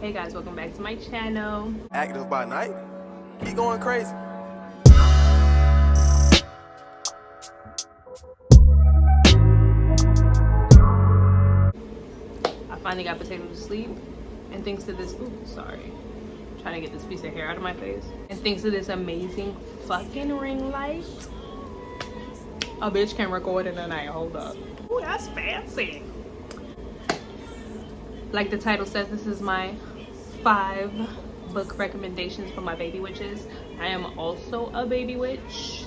Hey guys, welcome back to my channel. Active by night? Keep going crazy. I finally got Potato to sleep, and thanks to this, ooh, sorry. I'm trying to get this piece of hair out of my face. And thanks to this amazing fucking ring light, a bitch can record in the night. Hold up. Ooh, that's fancy. Like the title says, this is my 5 book recommendations for my baby witches. I am also a baby witch.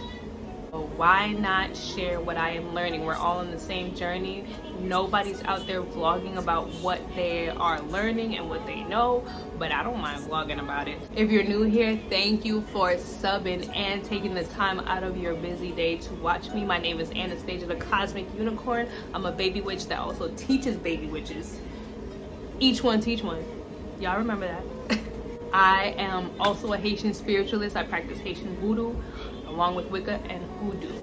So why not share what I am learning? We're all on the same journey. Nobody's out there vlogging about what they are learning and what they know, but I don't mind vlogging about it. If you're new here, thank you for subbing and taking the time out of your busy day to watch me. My name is Anastasia, the Cosmic Unicorn. I'm a baby witch that also teaches baby witches. Each one teach one. Y'all remember that. I am also a Haitian spiritualist. I practice Haitian voodoo along with Wicca and Hoodoo.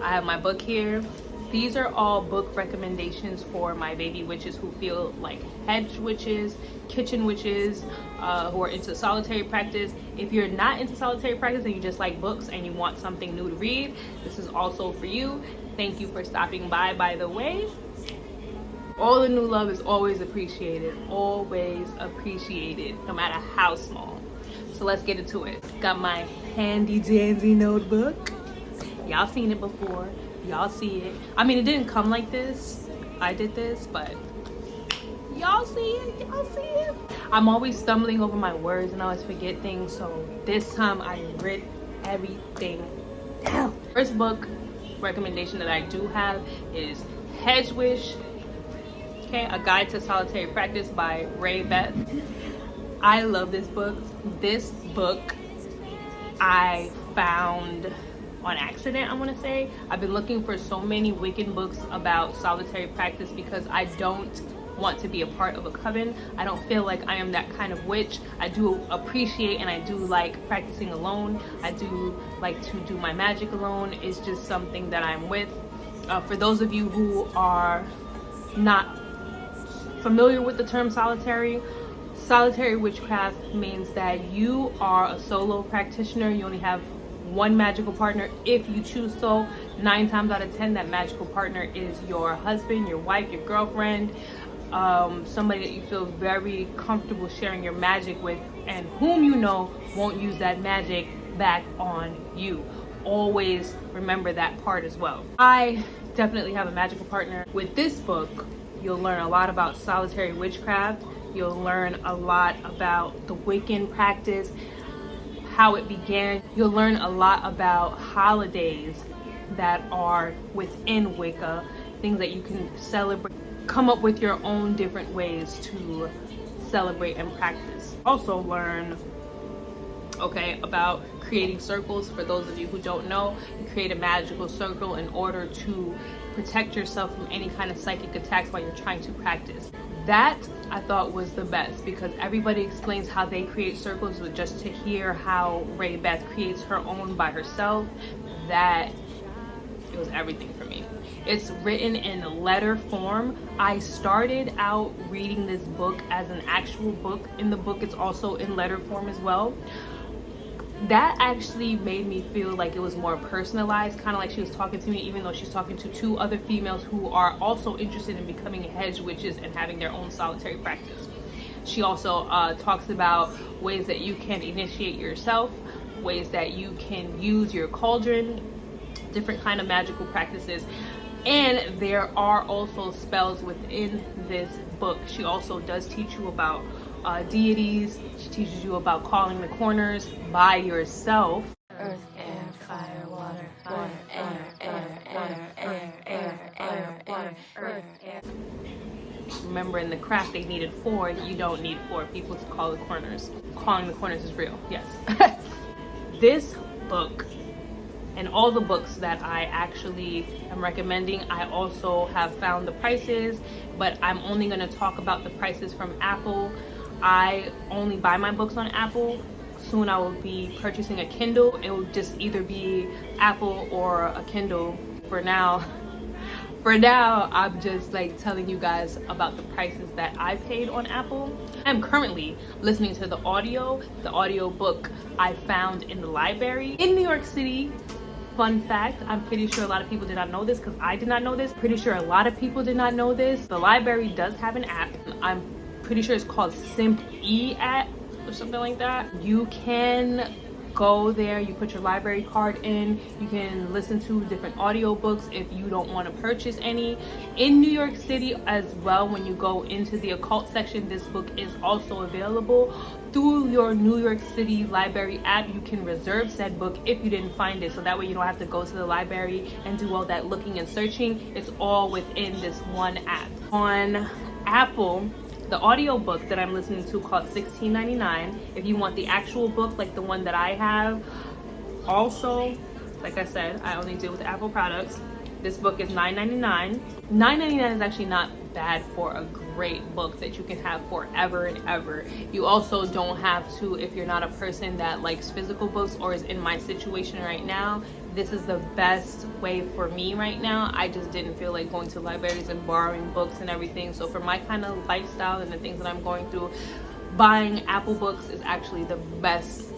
I have my book here. These are all book recommendations for my baby witches who feel like hedge witches, kitchen witches, who are into solitary practice. If you're not into solitary practice and you just like books and you want something new to read, this is also for you. Thank you for stopping by the way. All the new love is always appreciated, no matter how small. So let's get into it. Got my handy dandy notebook. Y'all seen it before, y'all see it. I mean, it didn't come like this. I did this, but y'all see it. I'm always stumbling over my words and I always forget things. So this time I wrote everything down. First book recommendation that I do have is Hedge Wish. Okay, A Guide to Solitary Practice by Beth. I love this book. This book I found on accident, I want to say. I've been looking for so many Wiccan books about solitary practice because I don't want to be a part of a coven. I don't feel like I am that kind of witch. I do appreciate and I do like practicing alone. I do like to do my magic alone. It's just something that I'm with. For those of you who are not familiar with the term solitary witchcraft means that you are a solo practitioner. You only have one magical partner if you choose so. 9 times out of 10 that magical partner is your husband, your wife, your girlfriend, somebody that you feel very comfortable sharing your magic with and whom you know won't use that magic back on you. Always remember that part as well. I definitely have a magical partner. With this book, you'll learn a lot about solitary witchcraft. You'll learn a lot about the Wiccan practice, how it began. You'll learn a lot about holidays that are within Wicca, things that you can celebrate. Come up with your own different ways to celebrate and practice. Also learn, about creating circles. For those of you who don't know, you create a magical circle in order to protect yourself from any kind of psychic attacks while you're trying to practice. That I thought was the best because everybody explains how they create circles, but just to hear how Beth creates her own by herself, that it was everything for me. It's written in letter form. I started out reading this book as an actual book. In the book, it's also in letter form as well. That actually made me feel like it was more personalized, kind of like she was talking to me, even though she's talking to 2 other females who are also interested in becoming hedge witches and having their own solitary practice. She also talks about ways that you can initiate yourself, ways that you can use your cauldron, different kind of magical practices. And there are also spells within this book. She also does teach you about deities. She teaches you about calling the corners by yourself. Earth, air, fire, water, water, air, water, air. Remember, in the craft they needed 4. You don't need 4 people to call the corners. Calling the corners is real, yes. This book and all the books that I actually am recommending, I also have found the prices, but I'm only going to talk about the prices from Apple. I only buy my books on Apple. Soon I will be purchasing a Kindle. It will just either be Apple or a Kindle. For now, For now, I'm just like telling you guys about the prices that I paid on Apple. I'm currently listening to the audio book I found in the library in New York City. Fun fact, I'm pretty sure a lot of people did not know this because I did not know this. Pretty sure a lot of people did not know this. The library does have an app. I'm pretty sure it's called SimpE app or something like that. You can go there, you put your library card in, you can listen to different audiobooks if you don't want to purchase any. In New York City as well, when you go into the occult section, this book is also available. Through your New York City library app, you can reserve said book if you didn't find it, so that way you don't have to go to the library and do all that looking and searching. It's all within this one app. On Apple, the audiobook that I'm listening to called $16.99. If you want the actual book, like the one that I have, also, like I said, I only deal with Apple products. This book is $9.99. $9.99 is actually not bad for a great book that you can have forever and ever. You also don't have to, if you're not a person that likes physical books or is in my situation right now, this is the best way for me right now. I just didn't feel like going to libraries and borrowing books and everything. So for my kind of lifestyle and the things that I'm going through, buying Apple books is actually the best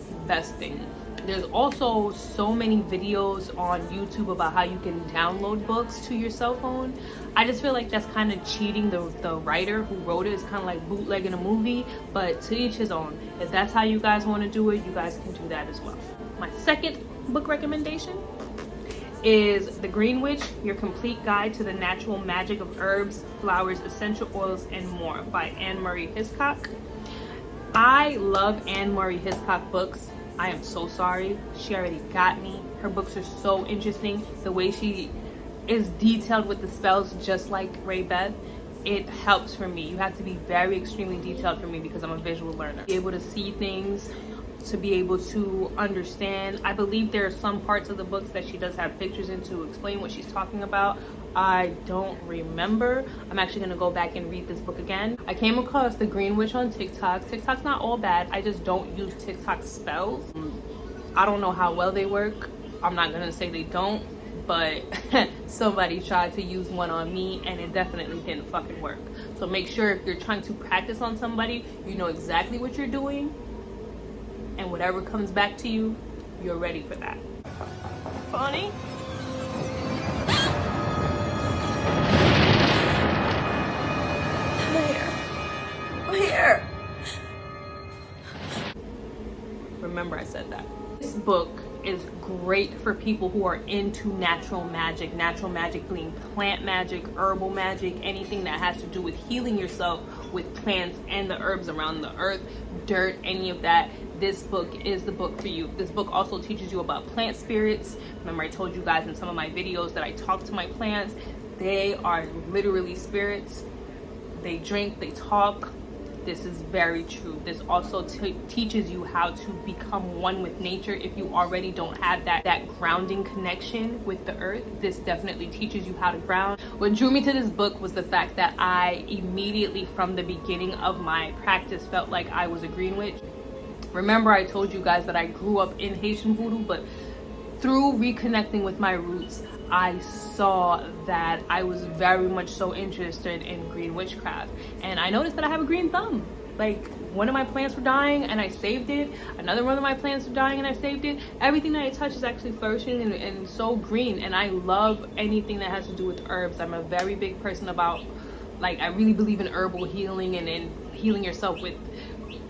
thing. There's also so many videos on YouTube about how you can download books to your cell phone. I just feel like that's kind of cheating the writer who wrote it. It's kind of like bootlegging a movie, but to each his own. If that's how you guys want to do it, you guys can do that as well. My second book recommendation is The Green Witch, Your Complete Guide to the Natural Magic of Herbs, Flowers, Essential Oils, and More by Anne Marie Hiscock. I love Anne Marie Hiscock books. I am so sorry. She already got me. Her books are so interesting. The way she is detailed with the spells, just like Beth, it helps for me. You have to be very extremely detailed for me because I'm a visual learner. Be able to see things, to be able to understand. I believe there are some parts of the books that she does have pictures in to explain what she's talking about. I don't remember. I'm actually going to go back and read this book again. I came across The Green Witch on TikTok. TikTok's not all bad. I just don't use TikTok spells. I don't know how well they work. I'm not going to say they don't, but somebody tried to use one on me and it definitely didn't fucking work. So make sure if you're trying to practice on somebody, you know exactly what you're doing, and whatever comes back to you, you're ready for that. Funny? Where? Remember I said that. This book is great for people who are into natural magic being plant magic, herbal magic, anything that has to do with healing yourself with plants and the herbs around the earth, dirt, any of that. This book is the book for you. This book also teaches you about plant spirits. Remember I told you guys in some of my videos that I talk to my plants. They are literally spirits. They drink, they talk. This is very true. This also teaches you how to become one with nature. If you already don't have that grounding connection with the earth, this definitely teaches you how to ground. What drew me to this book was the fact that I immediately from the beginning of my practice felt like I was a green witch. Remember I told you guys that I grew up in Haitian voodoo, but through reconnecting with my roots, I saw that I was very much so interested in green witchcraft. And I noticed that I have a green thumb. Like, one of my plants were dying and I saved it. Another one of my plants were dying and I saved it. Everything that I touch is actually flourishing and so green. And I love anything that has to do with herbs. I'm a very big person about, like, I really believe in herbal healing and in healing yourself with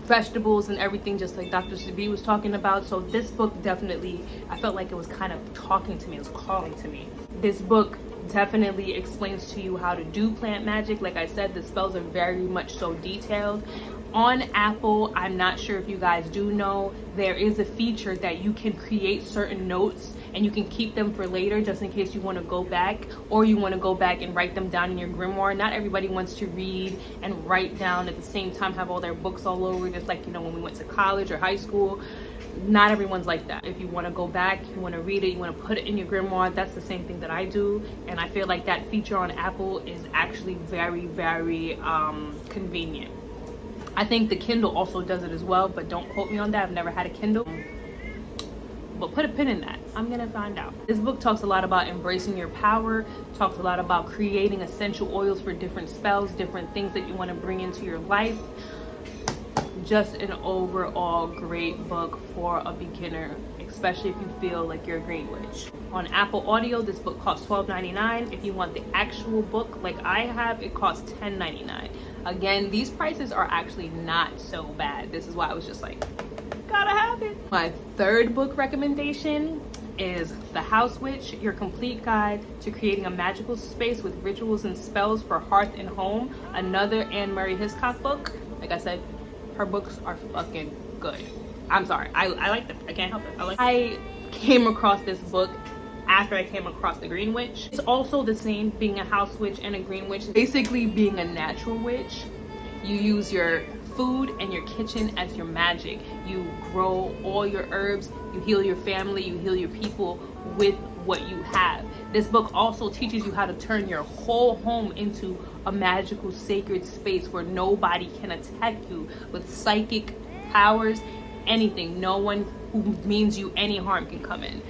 vegetables and everything, just like Dr. Sabi was talking about. So this book definitely, I felt like it was kind of talking to me, it was calling to me. This book definitely explains to you how to do plant magic. Like I said, the spells are very much so detailed. On Apple, I'm not sure if you guys do know, there is a feature that you can create certain notes and you can keep them for later just in case you want to go back, or you want to go back and write them down in your grimoire. Not everybody wants to read and write down at the same time, have all their books all over, just like, you know, when we went to college or high school. Not everyone's like that. If you want to go back, you want to read it, you want to put it in your grimoire, that's the same thing that I do. And I feel like that feature on Apple is actually very, very convenient. I think the Kindle also does it as well, but don't quote me on that. I've never had a Kindle. but put a pin in that. I'm gonna find out. This book talks a lot about embracing your power, talks a lot about creating essential oils for different spells, different things that you want to bring into your life. Just an overall great book for a beginner, especially if you feel like you're a green witch. On Apple Audio, this book costs $12.99. If you want the actual book like I have, it costs $10.99. Again, these prices are actually not so bad. This is why I was just like, gotta have it. My third book recommendation is The House Witch, Your Complete Guide to Creating a Magical Space with Rituals and Spells for Hearth and Home. Another Anne Marie Hiscock book. Like I said, her books are fucking good. I'm sorry, I like them. I can't help it. I came across this book after I came across the Green Witch. It's also the same, being a house witch and a green witch. Basically being a natural witch. You use your food and your kitchen as your magic. You grow all your herbs, you heal your family, you heal your people with what you have. This book also teaches you how to turn your whole home into a magical sacred space where nobody can attack you with psychic powers, anything. No one who means you any harm can come in.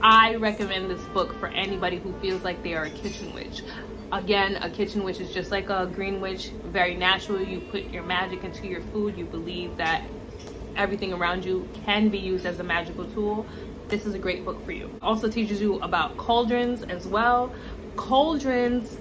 I recommend this book for anybody who feels like they are a kitchen witch. Again, a kitchen witch is just like a green witch, very natural. You put your magic into your food. You believe that everything around you can be used as a magical tool. This is a great book for you. Also teaches you about cauldrons as well. Cauldrons,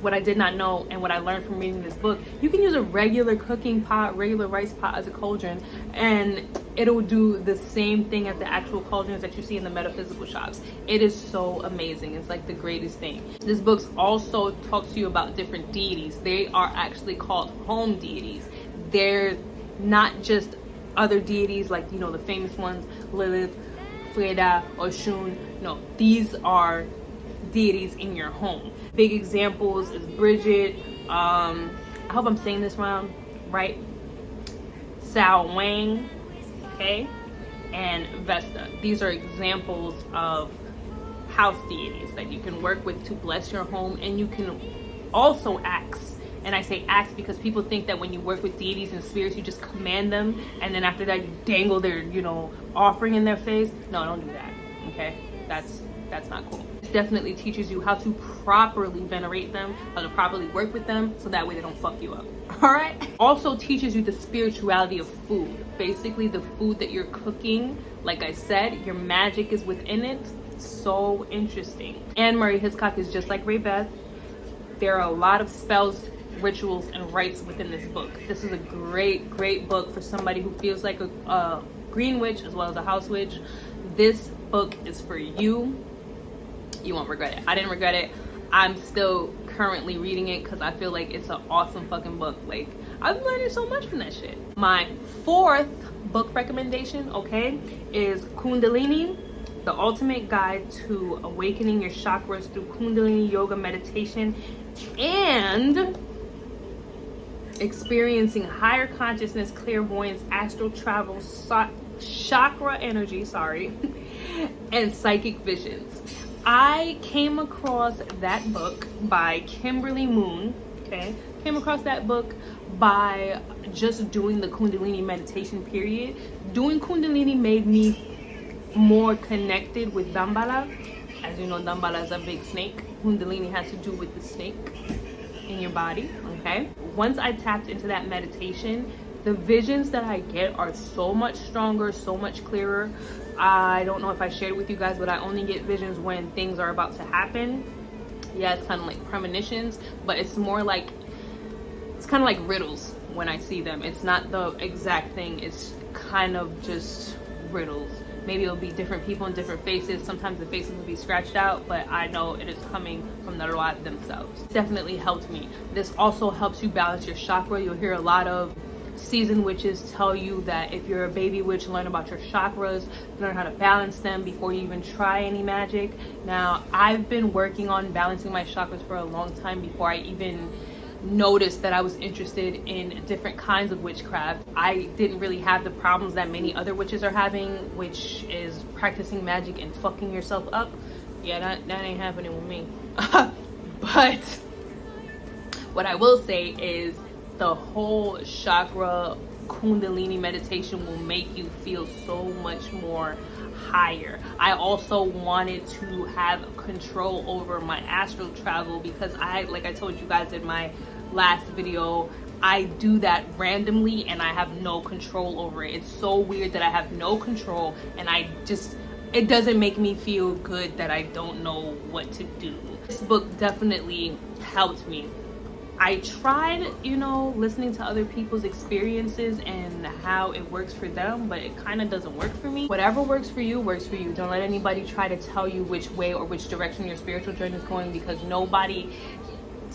what I did not know and what I learned from reading this book, you can use a regular cooking pot, regular rice pot as a cauldron, and it'll do the same thing as the actual cauldrons that you see in the metaphysical shops. It is so amazing. It's like the greatest thing. This book also talks to you about different deities. They are actually called home deities. They're not just other deities like, you know, the famous ones, Lilith, Freda, Oshun. No, these are deities in your home. Big examples is Bridget, I hope I'm saying this right, Sao Wang, okay, and Vesta. These are examples of house deities that you can work with to bless your home, and you can also ask. And I say ask because people think that when you work with deities and spirits, you just command them, and then after that you dangle their, you know, offering in their face. No, don't do that, okay? That's not cool. This definitely teaches you how to properly venerate them, how to properly work with them, so that way they don't fuck you up. All right? Also teaches you the spirituality of food. Basically the food that you're cooking, like I said, your magic is within it. So interesting. Anne Marie Hiscock is just like Ray Beth. There are a lot of spells, rituals, and rites within this book. This is a great book for somebody who feels like a green witch as well as a house witch. This book is for you. You won't regret it. I didn't regret it. I'm still currently reading it because I feel like it's an awesome fucking book. Like, I'm learning so much from that shit. My fourth book recommendation, okay, is Kundalini, the ultimate guide to awakening your chakras through Kundalini yoga meditation and experiencing higher consciousness, clairvoyance, astral travel, chakra energy, and psychic visions. I came across that book by Kimberly Moon, okay? Came across that book by just doing the Kundalini meditation period. Doing Kundalini made me more connected with Dambala. As you know, Dambala is a big snake. Kundalini has to do with the snake in your body, okay? Once I tapped into that meditation, the visions that I get are so much stronger, so much clearer. I don't know if I shared with you guys, but I only get visions when things are about to happen. Yeah, it's kind of like premonitions, but it's more like, it's kind of like riddles when I see them. It's not the exact thing. It's kind of just riddles. Maybe it'll be different people and different faces. Sometimes the faces will be scratched out, but I know it is coming from the Loa themselves. Definitely helped me. This also helps you balance your chakra. You'll hear a lot of seasoned witches tell you that if you're a baby witch, learn about your chakras, learn how to balance them before you even try any magic. Now, I've been working on balancing my chakras for a long time before I even noticed that I was interested in different kinds of witchcraft. I didn't really have the problems that many other witches are having, which is practicing magic and fucking yourself up. Yeah, that ain't happening with me. But what I will say is the whole chakra Kundalini meditation will make you feel so much more higher. I also wanted to have control over my astral travel because like I told you guys in my last video, I do that randomly and I have no control over it. It's so weird that I have no control, and it doesn't make me feel good that I don't know what to do. This book definitely helped me. I tried, listening to other people's experiences and how it works for them, but it kind of doesn't work for me. Whatever works for you, works for you. Don't let anybody try to tell you which way or which direction your spiritual journey is going, because nobody's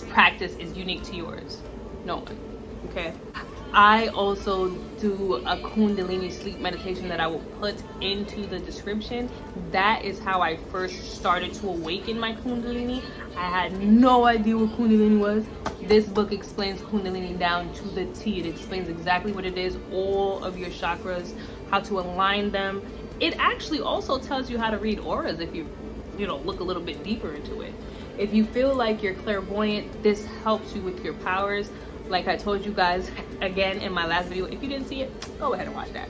practice is unique to yours. No one. Okay? I also do a Kundalini sleep meditation that I will put into the description. That is how I first started to awaken my Kundalini. I had no idea what Kundalini was. This book explains Kundalini down to the T. It explains exactly what it is, all of your chakras, how to align them. It actually also tells you how to read auras if you look a little bit deeper into it. If you feel like you're clairvoyant, this helps you with your powers. Like I told you guys again in my last video, if you didn't see it, go ahead and watch that.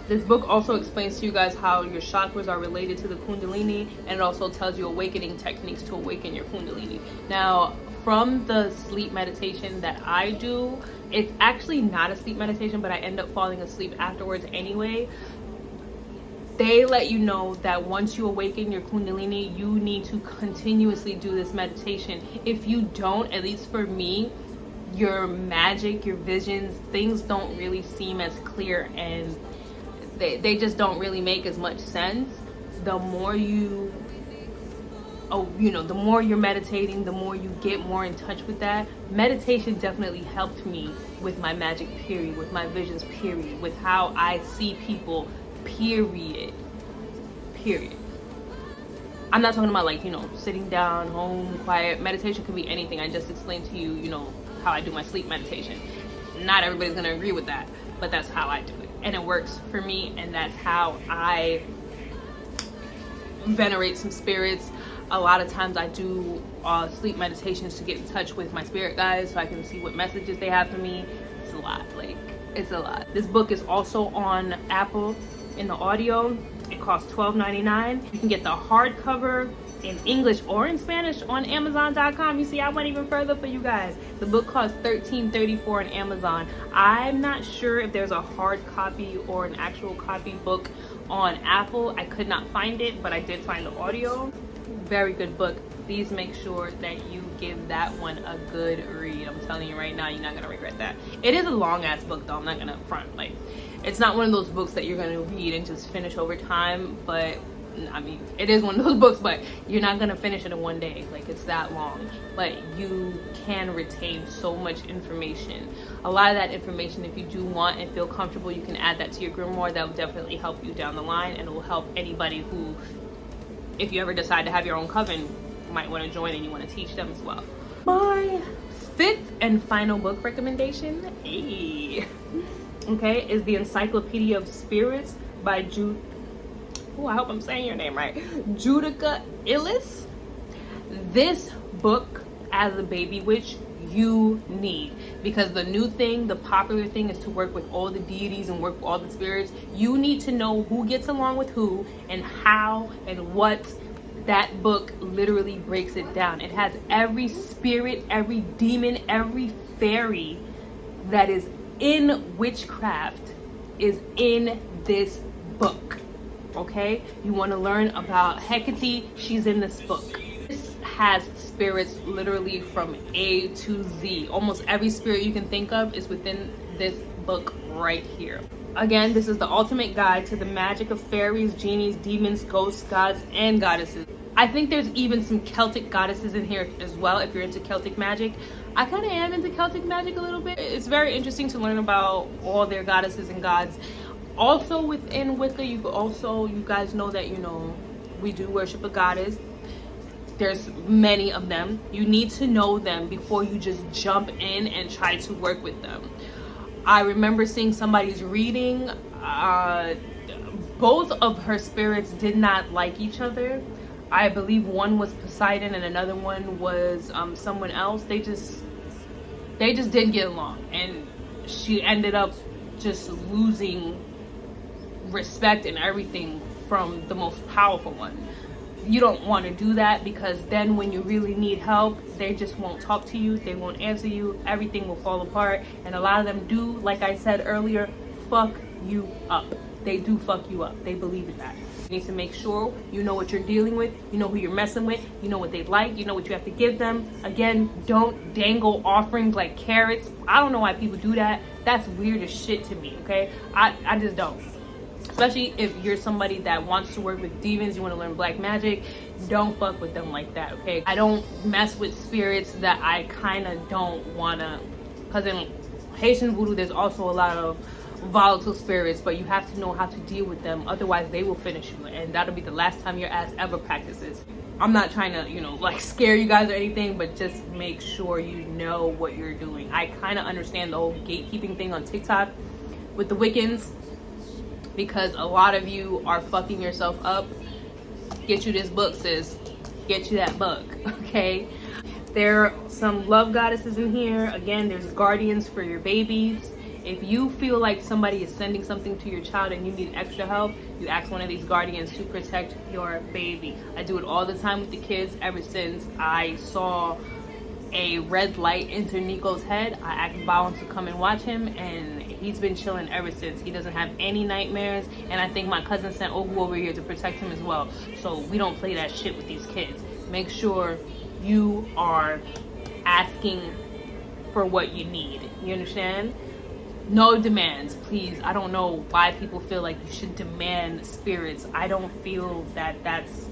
This book also explains to you guys how your chakras are related to the Kundalini, and it also tells you awakening techniques to awaken your Kundalini. Now, from the sleep meditation that I do, it's actually not a sleep meditation, but I end up falling asleep afterwards anyway. They let you know that once you awaken your Kundalini, you need to continuously do this meditation. If you don't, at least for me, your magic, your visions, things don't really seem as clear, and they just don't really make as much sense. The more the more you're meditating, the more you get more in touch with that. Meditation definitely helped me with my magic, period, with my visions, period, with how I see people, period. I'm not talking about like, sitting down, home, quiet. Meditation could be anything. I just explained to you, how I do my sleep meditation. Not everybody's gonna agree with that, but that's how I do it. And it works for me, and that's how I venerate some spirits. A lot of times I do sleep meditations to get in touch with my spirit guides so I can see what messages they have for me. It's a lot, it's a lot. This book is also on Apple in the audio. It costs $12.99. You can get the hardcover in English or in Spanish on Amazon.com. You see, I went even further for you guys. The book costs $13.34 on Amazon. I'm not sure if there's a hard copy or an actual copy book on Apple. I could not find it, but I did find the audio. Very good book. Please make sure that you give that one a good read. I'm telling you right now, you're not gonna regret that. It is a long ass book though, I'm not gonna front. It's not one of those books that you're gonna read and just finish over time, but I mean, it is one of those books, but you're not gonna finish it in one day. It's that long, but you can retain so much information. A lot of that information, if you do want and feel comfortable, you can add that to your grimoire. That will definitely help you down the line, and it will help anybody who, if you ever decide to have your own coven, you might want to join and you want to teach them as well. My fifth and final book recommendation, is the Encyclopedia of Spirits by I hope I'm saying your name right, Judica Illis. This book, as a baby witch, you need, because the popular thing is to work with all the deities and work with all the spirits. You need to know who gets along with who and how and what. That book literally breaks it down. It has every spirit, every demon, every fairy that is in witchcraft is in this book. Okay, you want to learn about Hecate, she's in this book. This has spirits literally from A to Z. Almost every spirit you can think of is within this book right here. Again, this is the ultimate guide to the magic of fairies, genies, demons, ghosts, gods, and goddesses. I think there's even some Celtic goddesses in here as well if you're into Celtic magic. I kind of am into Celtic magic a little bit. It's very interesting to learn about all their goddesses and gods. Also within Wicca, you guys know that, we do worship a goddess. There's many of them. You need to know them before you just jump in and try to work with them. I remember seeing somebody's reading. Both of her spirits did not like each other. I believe one was Poseidon and another one was someone else. They just didn't get along, and she ended up just losing respect and everything from the most powerful one. You don't want to do that, because then when you really need help, they just won't talk to you, they won't answer you, everything will fall apart. And a lot of them do, like I said earlier, fuck you up. They do fuck you up. They believe in that. You need to make sure you know what you're dealing with, you know who you're messing with, you know what they like, you know what you have to give them. Again, don't dangle offerings like carrots. I don't know why people do that. That's weird as shit to me, okay? I just don't. Especially if you're somebody that wants to work with demons, you want to learn black magic, don't fuck with them like that, okay? I don't mess with spirits that I kind of don't want to, because in Haitian voodoo, there's also a lot of volatile spirits, but you have to know how to deal with them, otherwise they will finish you, and that'll be the last time your ass ever practices. I'm not trying to, you know, like scare you guys or anything, but just make sure you know what you're doing. I kind of understand the whole gatekeeping thing on TikTok with the wiccans, because a lot of you are fucking yourself up. Get you this book, sis. Get you that book, okay? There are some love goddesses in here. Again, there's guardians for your babies. If you feel like somebody is sending something to your child and you need extra help, you ask one of these guardians to protect your baby. I do it all the time with the kids. Ever since I saw a red light enter Nico's head, I asked Giveōn to come and watch him, and he's been chilling ever since. He doesn't have any nightmares, and I think my cousin sent Ogu over here to protect him as well. So we don't play that shit with these kids. Make sure you are asking for what you need. You understand? No demands, please. I don't know why people feel like you should demand spirits. I don't feel that that's...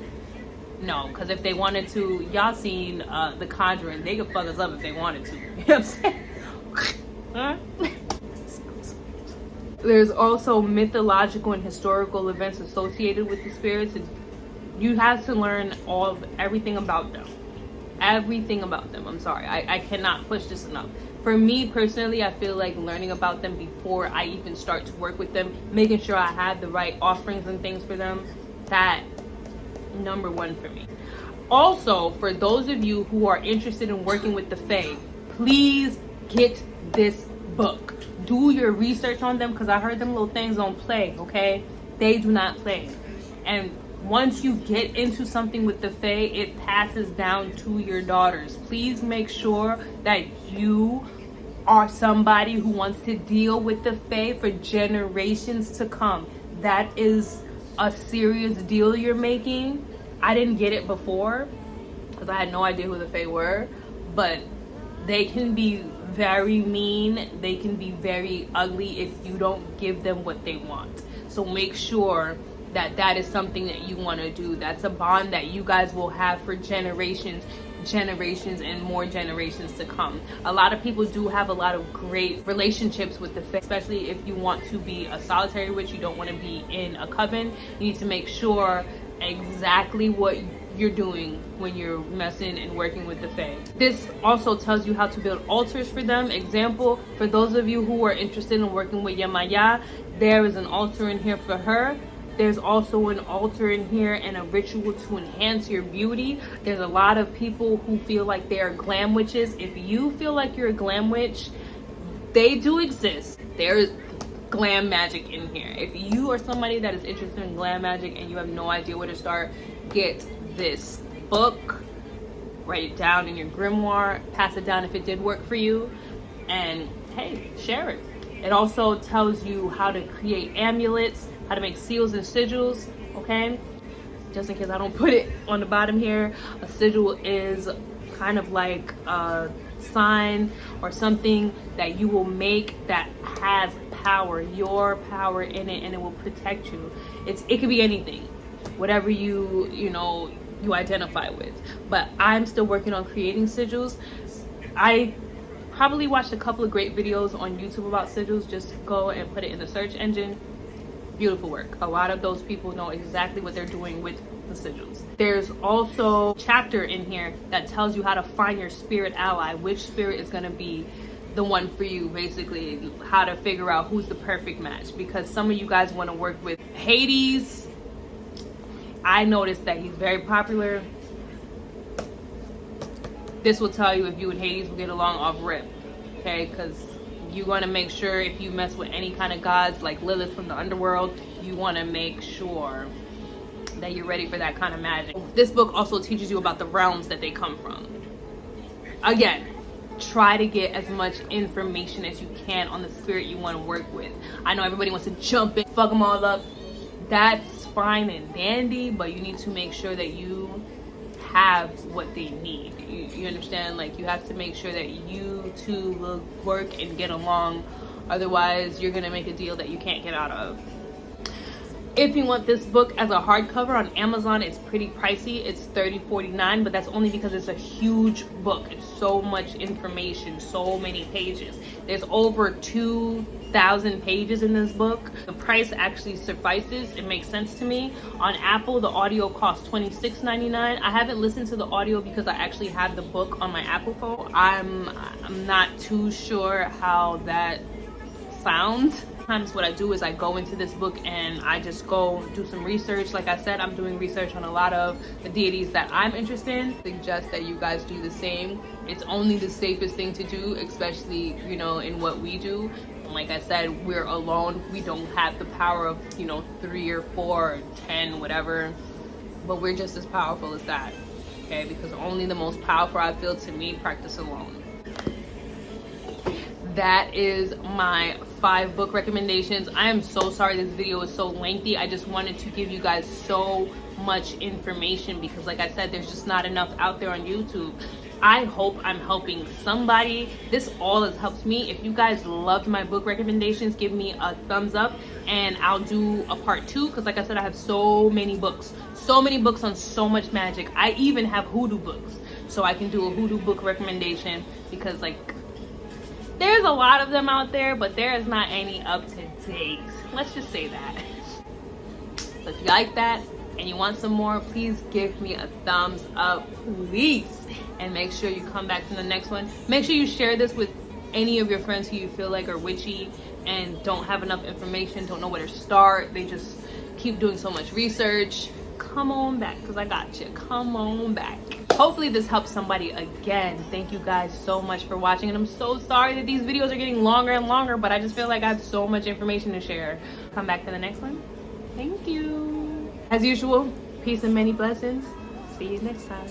No, because if they wanted to, y'all seen The Conjuring, they could fuck us up if they wanted to. You know what I'm saying? Huh? There's also mythological and historical events associated with the spirits. You have to learn everything about them. Everything about them. I'm sorry. I cannot push this enough. For me personally, I feel like learning about them before I even start to work with them, making sure I have the right offerings and things for them, that number one for me. Also, for those of you who are interested in working with the Fae, please get this book. Do your research on them, because I heard them little things don't play, okay? They do not play. And once you get into something with the Fae, it passes down to your daughters. Please make sure that you are somebody who wants to deal with the Fae for generations to come. That is a serious deal you're making. I didn't get it before because I had no idea who the Fae were, but they can be very mean. They can be very ugly if you don't give them what they want. So make sure that that is something that you want to do. That's a bond that you guys will have for generations and more generations to come. A lot of people do have a lot of great relationships with the Fae, especially if you want to be a solitary witch, you don't want to be in a coven. You need to make sure exactly what you're doing when you're messing and working with the Fae. This also tells you how to build altars for them. Example, for those of you who are interested in working with Yamaya, there is an altar in here for her. There's also an altar in here and a ritual to enhance your beauty. There's a lot of people who feel like they are glam witches. If you feel like you're a glam witch, they do exist. There's glam magic in here. If you are somebody that is interested in glam magic and you have no idea where to start, get this book, write it down in your grimoire, pass it down if it did work for you, and hey, share it. It also tells you how to create amulets, how to make seals and sigils, okay? Just in case I don't put it on the bottom here, a sigil is kind of like a sign or something that you will make that has power, your power in it, and it will protect you. It could be anything, whatever you identify with. But I'm still working on creating sigils. I probably watched a couple of great videos on YouTube about sigils. Just go and put it in the search engine. Beautiful work. A lot of those people know exactly what they're doing with the sigils. There's also a chapter in here that tells you how to find your spirit ally, which spirit is going to be the one for you, basically how to figure out who's the perfect match, because some of you guys want to work with Hades. I noticed that he's very popular. This will tell you if you and Hades will get along off rip, okay? Because You want to make sure if you mess with any kind of gods like Lilith from the underworld, you want to make sure that you're ready for that kind of magic. This book also teaches you about the realms that they come from. Again, try to get as much information as you can on the spirit you want to work with. I know everybody wants to jump in, fuck them all up. That's fine and dandy, but you need to make sure that you have what they need. You understand? Like, you have to make sure that you two will work and get along. Otherwise, you're gonna make a deal that you can't get out of. If you want this book as a hardcover on Amazon, it's pretty pricey. It's $30.49, but that's only because it's a huge book. It's so much information, so many pages. There's over 2,000 pages in this book. The price actually suffices. It makes sense to me. On Apple, the audio costs $26.99. I haven't listened to the audio because I actually have the book on my Apple phone. I'm not too sure how that sounds. Sometimes what I do is I go into this book and I just go do some research. Like I said, I'm doing research on a lot of the deities that I'm interested in. I suggest that you guys do the same. It's only the safest thing to do, especially, you know, in what we do. Like I said, we're alone. We don't have the power of, you know, 3 or 4 or 10, whatever, but we're just as powerful as that, okay? Because only the most powerful, I feel, to me, practice alone. That is my 5 book recommendations. I am so sorry this video is so lengthy. I just wanted to give you guys so much information because, like I said, there's just not enough out there on YouTube. I hope I'm helping somebody. This all has helped me. If you guys loved my book recommendations, give me a thumbs up and I'll do a part 2 because, like I said, I have so many books on so much magic. I even have hoodoo books, so I can do a hoodoo book recommendation because, like, there's a lot of them out there, but there is not any up to date. Let's just say that. So if you like that and you want some more, please give me a thumbs up, please. And make sure you come back to the next one. Make sure you share this with any of your friends who you feel like are witchy and don't have enough information, don't know where to start. They just keep doing so much research. Come on back, because I got you. Come on back. Hopefully this helps somebody again. Thank you guys so much for watching, and I'm so sorry that these videos are getting longer and longer, but I just feel like I have so much information to share. Come back to the next one. Thank you. As usual, peace and many blessings. See you next time.